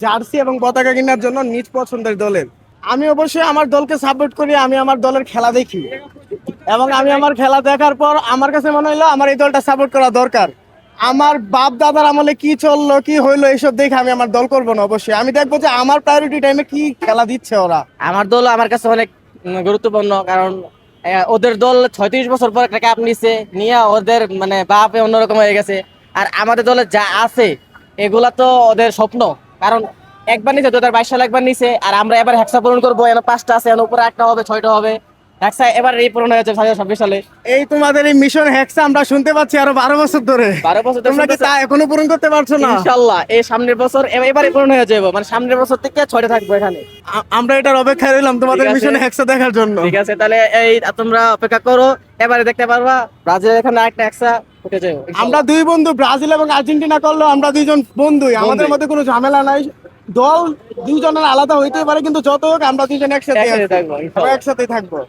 Jersey এবং পতাকা কেনার জন্য নিজ পছন্দের দলের। আমি অবশ্যই আমার দলকে সাপোর্ট করি, আমি আমার দলের খেলা দেখি এবং আমি আমার খেলা দেখার পর আমার কাছে মনে হলো আমার এই দলটা সাপোর্ট করা দরকার। আমার বাপ দাদার আমলে কি চললো কি হইলো এইসব দেখে আমি আমার দল করবো না, অবশ্যই আমি দেখবো যে আমার প্রায়োরিটি টাইমে কি খেলা দিচ্ছে ওরা। আমার দল আমার কাছে অনেক গুরুত্বপূর্ণ, কারণ ওদের দল 36 বছর পর একটা কাপ নিছে, নিয়ে ওদের মানে বাপে অন্যরকম হয়ে গেছে। আর আমাদের দলে যা আছে এগুলা তো ওদের স্বপ্ন, কারণ একবার নিছে 2022 সালে একবার নিছে, আর আমরা এবার হেক্সা পূরণ করবো। এখানে 5টা আছে, এর উপরে একটা হবে, 6টা হবে। হেক্সা এবার এই পূরণ হয়েছে 2026 সালে। এই তোমাদের এই মিশন হ্যাক্সা আমরা শুনতে পাচ্ছি আরো 12 বছর ধরে। 12 বছর তোমরা কি তা এখনো পূরণ করতে পারছো না? ইনশাল্লাহ এই সামনের বছর এবারে পূরণ হয়ে যাবো, মানে সামনের বছর থেকে 6টা থাকবো এখানে। আমরা এটার অপেক্ষায় রইলাম তোমাদের ঠিক আছে। মিশন হ্যাক্সা দেখার জন্য। ঠিক আছে, তাহলে এই তোমরা অপেক্ষা করো, এবারে দেখতে পারবা ব্রাজিল এখানে একটা হেক্সা উঠে যাবে। আমরা দুই বন্ধু, ব্রাজিল এবং আর্জেন্টিনা করলো, আমরা দুইজন বন্ধুই, আমাদের মধ্যে কোনো ঝামেলা নাই। দল দুইজনের আলাদা হইতেই পারে, কিন্তু যত হোক আমরা দুইজন একসাথে একসাথে আছি। থাকবো, ইনশাল্লাহ। আমরা একসাথে থাকবো।